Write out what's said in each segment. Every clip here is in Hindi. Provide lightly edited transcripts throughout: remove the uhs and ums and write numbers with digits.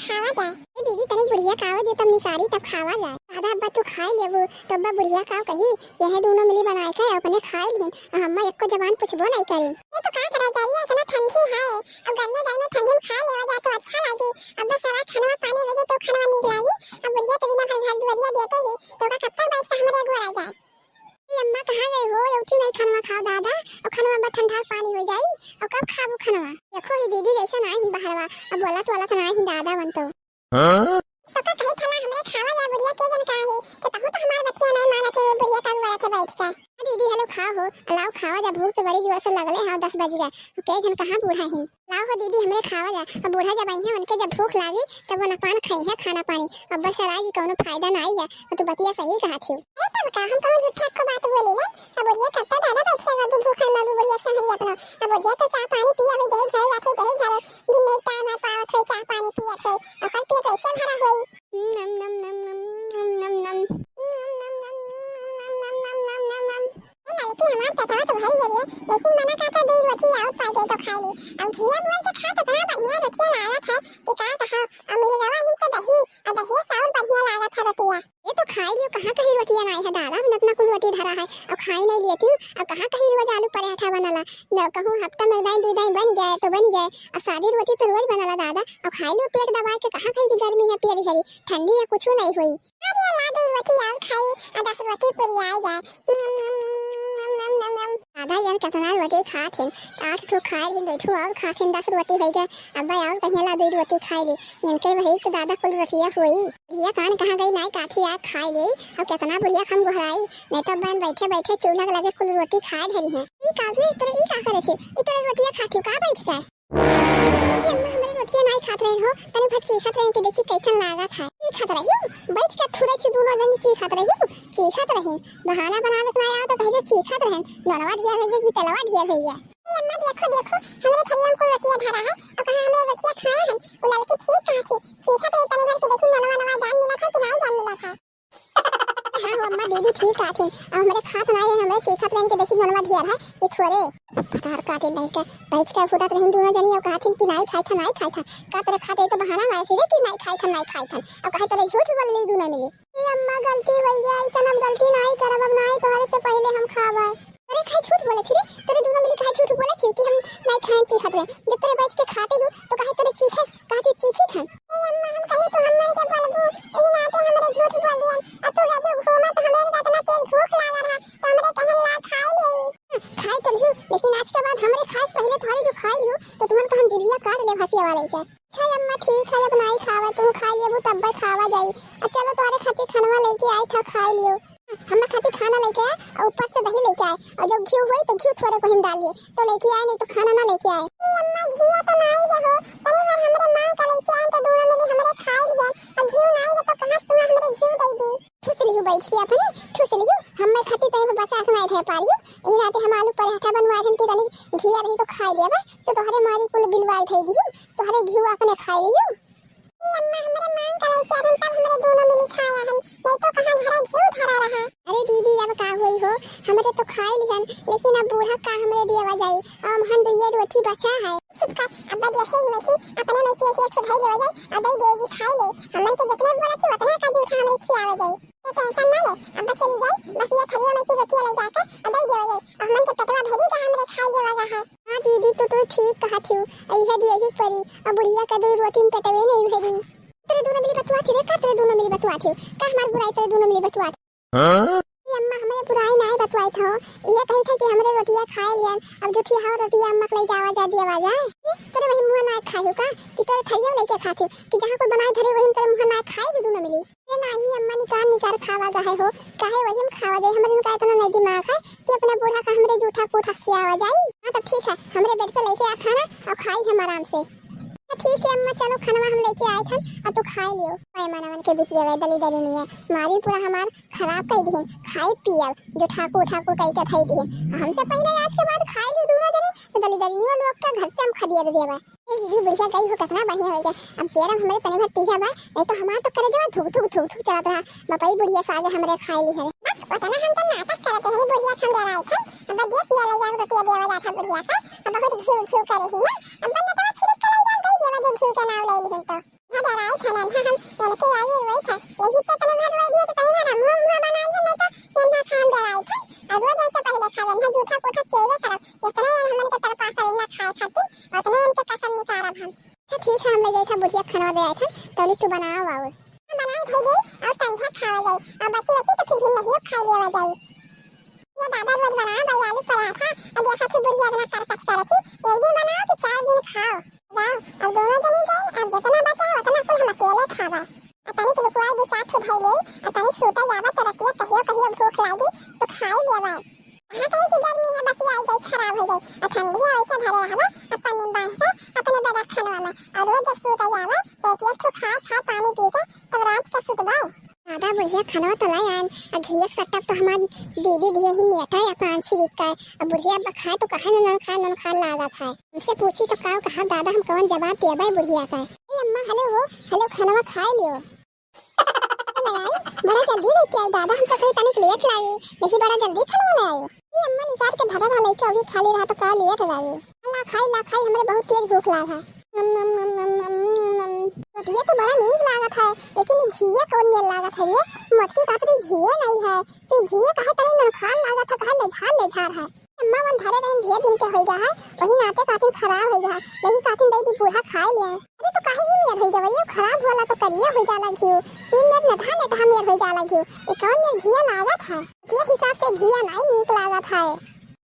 खावा जाए। दीदी तनी बुढ़िया खावा दे तब निकारी तब खावा जाए। आधा अब्बा तू खाए लेबू तो अब्बा बुढ़िया खाओ कही यह दोनों मिली बनाए के अपने खाए लिहन हम्मा एको जबान पूछबो नहीं करी। ये तो का करा जाई इतना ठंडी है और गर्मी गर्मी ठंडी में खा लेवा जा तो अच्छा लागी। अब्बा सारा खाना पानी वजे तो खाना नीक लागी। अब बुढ़िया तो बिना घर दुआरिया देते ही तो का कब तक बैठ के हमरे गोरा जाए। अम्मा कहाँ गए हो उठी नहीं खाना खाओ दादा और खाना अब्बा ठंडा पानी हो जाई और कब खाबू खाना। देखो ही दीदी जैसा ना ही बाहरवा अब बोला तो वाला ना ही दादा बन तो का कहीं थला हमरे खावा जा बुढ़िया के जन का है तो तहु तो हमारे बच्चे नहीं मानत है बुढ़िया का वाला से बैठ के। दीदी हेलो खाओ हो लाओ खावा जा भूख तो बड़ी जोर से लगले है 10 बज गए के जन कहां बूढ़ा है लाओ हो दीदी हमरे खावा जा अब बूढ़ा जब आई है उनके जब भूख लागी तब वो नपान खाई है खाना पानी अब बस राज कोनो फायदा ना आई है तो बतिया सही कहा थी। ए तब का हम कहूं झूठा को बात बोली ना अब बुढ़िया कब तक दादा बैठेगा तू भूखा ना बुढ़िया सहरी अपना अब बुढ़िया तो चाय पानी पिया हुई गई घर जाके गई घरे दिन में टाइम आ पावत होई चाय पानी पिया होई और कल पेट कैसे भरा होई नम नम नम नम नम नम लड़की हमार पेटवा तो भरी गई है लेकिन मना का दूध रोटी और पाई दे तो खा ली अब घिया बोल के खा तो इतना बढ़िया रोटियां लागत है कि का कहा और मेरे दवा इन तो दही और दही साउल बढ़िया लागत है रोटियां। ये तो खाई लियो कहां कहीं रोटियां नहीं है दादा मैं इतना कुल रोटी धरा है और खाई नहीं लेती हूं और कहां कहीं रोज आलू पराठा बनला न कहूं हफ्ता में दाई 2 दाई बन गए तो बन गए और सादी रोटी तो रोज बनला दादा और खाई लो पेट दबा के कहां कहीं की गर्मी है पेट झरी ठंडी है कुछ नहीं हुई। अरे ला दो रोटी और खाई और 10 रोटी पूरी आ जाए दादा यार कितना रोटी खाते हैं 8 ठो खाए लेकिन 2 ठो और खाते हैं 10 रोटी हो गए अब्बा और कहीं ला 2 रोटी खाए ली इनके वही तो दादा कुल रोटियां हुई भैया कान कहाँ गई नहीं काठी आ खाए ली और कितना बढ़िया हम गोहराई नहीं तो बहन बैठे बैठे चूल्हा लगे कुल रोटी खाए धरी है। ई काजी तोरे ई का करे छे ई तोरे रोटियां खाती का बैठ के ये अम्मा हमारे रोटियां नहीं खात रहे हो तनी भर चीखत रहे कि देखी कैसन लागत है ई खात रही हूं बैठ के थुरे से दोनों जन चीखत रही हूं चीखत रही बहाना बनावे के आया तो कहे चीखत रहे नरवा ढिया भैया की तलवा ढिया भैया। ये अम्मा देखो देखो हमरे थलिया को रोटियां धरा है और कहां हमरे रोटियां खाए हैं वो लड़की ठीक कहा थी चीखत रही तनी भर के देखी नरवा नरवा जान मिला था कि नहीं जान मिला था। हां वो अम्मा दीदी ठीक कहा थी और हमरे खात नहीं है हमरे चीखत रहे कि देखी नरवा ढिया है ये थोड़े पतार काटे नहीं का बैठ के फुटत रही दोनों जनी और कहा थी कि नहीं खाई था का तेरे खाते तो बहाना मारे थे कि नहीं खाई था और कहे तेरे झूठ बोल ली दोनों मिली। ये अम्मा गलती हो गई ऐसा हम गलती नहीं करब अब नहीं तोहरे से पहले हम खावा अरे खाई झूठ बोले थी तेरे दोनों मिली कहे झूठ बोले थी कि हम नहीं खाए चीखत रहे जब तेरे बैठ के खाते हो तो कहे तेरे चीखे कहे तू चीखी था। ये अम्मा हम कहे तो हम मर के बोलबू लेकिन आते हमरे झूठ बोल दिया अब तू गजो घूमा तो हमरे इतना तेज भूख लागा रहा तो हमरे कहन ला खाई ले खाई तो लियो लेकिन आज के बाद हमरे खास पहले तुम्हारे जो खाई लियो तो तुमन को हम जिभिया काट ले भासिया वाले के। अच्छा अम्मा ठीक है अब नहीं खावा तू खा लियो तब खावा जाई चलो तुम्हारे खातिर खाना लेके आए था खाई लियो हम खातिर खाना लेके आए और ऊपर से दही लेके आए और जो घी हुई तो घी थोड़े को हम डालिए तो लेके आए नहीं तो खाना ना लेके आए। ये अम्मा घी तो नहीं है हो तनी बार हमरे मां का लेके आए तो दोनों मिली हमरे खाई लिया और घी नहीं है तो कहां तुम हमरे घी दे दी ठुस लियो बैठ के अपने ठुस लियो हम मैं खातिर तनी बचा के नहीं रह पा रही यही रात हम आलू पराठा बनवाए थे कि तनी घी रही तो खाई लिया तो तोहरे मारी कुल बिलवाई थई दियो तोहरे घी अपने खाई लियो। ये अम्मा हमरे मां का लेके आए तब हमरे दोनों मिली खाया हम नहीं तो कहां घरे घी धरा रहा। अरे दीदी अब का होई हो हमरे तो खाई लिहन लेकिन अब बूढ़ा का हमरे देवा जाई और हम दुइया रोटी बचा है। चुप कर अब्बा देखे ही वैसी अपने में के एक सुधाई ले जाए और दई देजी खाई ले हमन के जितने बोला थी उतना का जूठा हमरे खियावे जाई ये टेंशन ना ले अब्बा चली जाई बस ये थलिया में की रोटी ले जाके और दई देवे जाई और हमन के पेटवा भरी का हमरे खाई देवा जा है। हां दीदी तो ठीक कहा थी ऐसा दिए ही परी और बुढ़िया का 2 रोटी में पेटवे नहीं भरी तेरे दोनों मिली बतवा थी रे का तेरे दोनों मिली बतवा थी का हमार बुराई तेरे दोनों मिली बतवा थी। ये अम्मा हमरे बुराई नहीं बतवाई था ये कही था कि हमरे रोटियां खाए लियन अब जो थी हां रोटियां अम्मा ले जावा जा दिया आवाज है तेरे वही मुंह ना खाइयो का कि तेरे थरिया लेके खाती कि जहां को बनाए धरे वही तेरे मुंह ना खाई दोनों मिली ये नहीं अम्मा निकाल खावा गए हो काहे वही हम खावा दे हमरे का इतना नहीं दिमाग है कि अपना बूढ़ा का हमरे जूठा फूटा खियावा जाई। हां तो ठीक है हमरे बेड पे लेके आ खाना और खाई हम आराम से। ठीक है अम्मा चलो खाना हम लेके आए थे और तू खाई लियो पैमाना मन के बिटिया वे दली दली नहीं है मारी पूरा हमार खराब कर दिहन खाई पिया जो ठाकुर कई का थई दिहन हमसे पहले आज के बाद खाई लियो दोनों जने तो दली दली नहीं लोग का घर से हम खदिया दे देबा दीदी बुढ़िया गई हो कितना बढ़िया होएगा अब चेहरा हमरे तने भत्ती है बा नहीं तो हमार तो करे देवा धुक धुक चलत रहा बपाई बुढ़िया सागे हमरे खाई ली है उतना हम तो नाटक करते हैं बुढ़िया खम देवाई थे अब देख लिया ले जाओ रोटियां देवा जाता बुढ़िया का अब बहुत घिउ घिउ करे ही ना अब ने तो छिड़क के ले जाओ दे देवा जो घिउ के नाम ले लिहन तो है डराई बनाई था ना हम इनके आई वही था यही तो तने भर वही दिए तो तने भर हम बनाई है नहीं तो ये ना खाम दे आई था और रोज से पहले खावन है जूठा कोठा चेवे करब इतना हमन के तरफ पास ना खाए खातिर उतने इनके कसम निकारब हम। अच्छा ठीक है हम ले जाए था बुढ़िया खाना दे आए थे तौली तू बनाओ आओ बनाई थई गई और संध्या खावा जाए और बची बची तो फिर भी नहीं खाई लेवा जाए। ये दादा रोज बना भाई आलू पराठा अब देखा तू बुढ़िया बना कर कच करती एक दिन बनाओ कि 4 दिन खाओ जाओ अब दोनों जनी गई अब जितना बचा उतना कुल हम अकेले खावा अतनी के लुकवा दो चाट छुधाई ले अतनी सोता जावा तो रतिया कहियो भूख लागी तो खाई लेवा हां कहीं की गर्मी है बस आई जाए खराब हो जाए ठंडी है वैसे धरे रहवा अपन नींद बांधते अपने बेड़ा खानवा में और रोज जब सोता जावा तो एक ठो खा पानी पी के तब रात का सुतबा दादा बुढ़िया खानवा तो लाई आन आ घिया सट्टा तो हमार दीदी दिए ही नियता है अपन छिरिक का अब बुढ़िया खाए तो कहा न खा लागत है हमसे पूछी तो कहा दादा हम कौन जवाब दिया भाई बुढ़िया का ए अम्मा हेलो खानवा खाए लियो बड़ा जल्दी लेके आई दादा हम तो कहीं तनिक लेट लाए देखी बड़ा जल्दी खानवा ले आयो ये अम्मा निकाल के धरा था लेके अभी खाली रहा तो का लेट लाए ला खाई हमें बहुत तेज भूख लागा ये तो बड़ा नीक लागत है लेकिन ये घिया कौन मेल लागत है ये मोटकी बात रे घिया नहीं है तो घिया कहे तनी नखाल लागत है कहे ले झार है अम्मा मन धरे रहे ढेर दिन के होई गया है वही नाते कातिन खराब होई गया लेकिन कातिन दई दी बूढ़ा खाए लिया अरे तो काहे ये मेर होई गया ये खराब होला तो करिया हो जाला घियो तीन मेर नठा मेर हो जाला घियो ये कौन मेर घिया लागत है के हिसाब से घिया नहीं नीक लागत है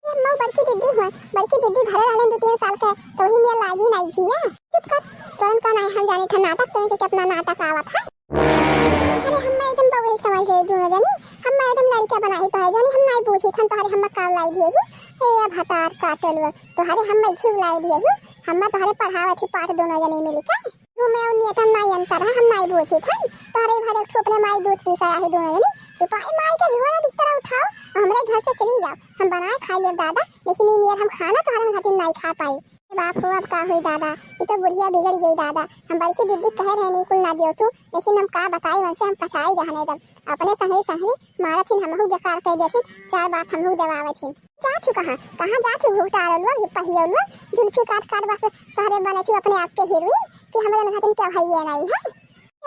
ये अम्मा बड़की दीदी धरे रहले 2-3 साल के तो ही मेर लागी नहीं घिया चुप कर कौन नहीं हम जाने था नाटक तो इनके अपना नाटक आवत है अरे हम एकदम बवही समझ गए दोनों जनी हम एकदम लड़का बनाई तो है जनी हम नहीं पूछी थन तोहरे हम काम लाई दिए हूं ए भतार काटल तोहरे हम घिउ लाई दिए हूं हम तोहरे पढ़ावत ही पाठ दोनों जनी मिल के तुम्हें उन्हें नहीं अंतर है हम नहीं पूछी थन तोहरे भरे ठोपने माई दूध पी कर आए दोनों जनी सिपाही माई के झोला बिस्तर उठाओ और हमरे घर से चली जाओ हम बनाए खा ले दादा लेकिन ये मेर हम खाना तोहरे खातिर नहीं खा पाई बाप हो अब का हुई दादा ये तो बुढ़िया बिगड़ गई दादा हम बड़की दीदी कह रहे नहीं कुल ना दियो तू लेकिन हम का बताई वनसे हम कचाई गहने जब अपने संगरी मारत हिन हमहु बेकार कह देथिन 4 बात हमहु दबावत हिन जा तू कहां जा तू भूटा आलो ये पहियो लो जुल्फी काट बस तोहरे बने छी अपने आप के हीरोइन कि हमरे नखातिन क्या भइए नहीं है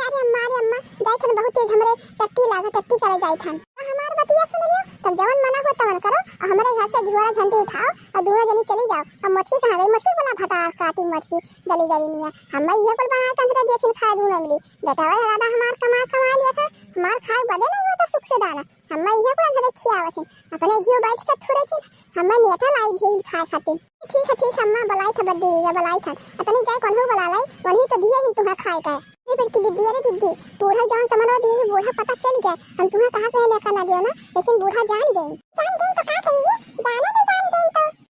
अरे अम्मा जाई थन बहुत तेज हमरे टट्टी करे जाई थन हमार बतिया सुन लियो तब जवन मना हो तवन करो और हमारे घर से झोरा झंडी उठाओ और दोनों जनी चली जाओ और मछली कहां गई मछली बोला भटा काटी मछली गली निया हम ये कुल बनाए तंत्र देथिन खाए दूना मिली बेटा वाला दादा हमार कमा लिया था हमार खाए बदे नहीं होता सुख से दाना हम ये कुल अंदर खियावथिन अपने घिउ बैठ के थुरे थिन हम नेता लाई भी खाए खातिर ठीक है अम्मा बलाई था बद्दी या बलाई था अपनी जाए कोनहु बला लाई वही तो दिए ही तुम्हें खाए का ये बड़की दीदी अरे दीदी बूढ़ा जान समझो दी बूढ़ा पता चल गया हम तुम्हें कहा से देखा ना दियो ना लेकिन बूढ़ा जान गई तो का करिए जाने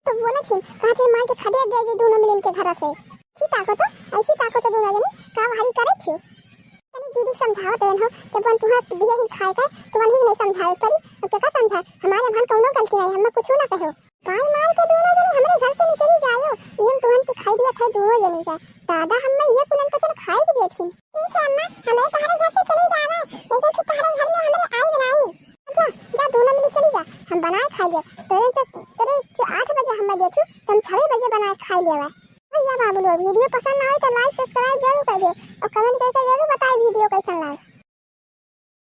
तो बोला थी कहा थे मां के खड़े दे जी दोनों मिलन के घर से ऐसी ताको तो दोनों जनी का भारी करे थी तनी दीदी समझाओ देन हो जब हम तुम्हें दिए ही खाए का तो मन ही नहीं समझाए परी अब क्या समझा हमारे भान कोनो गलती नहीं हम कुछ ना कहो पाई मार के दोनों जनी हमरे घर से निकली जायो ये तुहन के खाई दिया था दोनों जनी का दादा हम ये पुलन को चल खाई दिए थी ठीक है अम्मा हमें तुम्हारे घर से चली जावा लेकिन फिर तुम्हारे घर में हमरे आई बनाई जा दोनों मिल चली जा हम बनाए खा लियो तेरे जो 8 बजे हम देखू तुम 6 बजे बनाए खा लियो भैया बाबू वीडियो पसंद आए तो लाइक सब्सक्राइब जरूर कर दियो और कमेंट करके जरूर बताएं वीडियो कैसा लगा।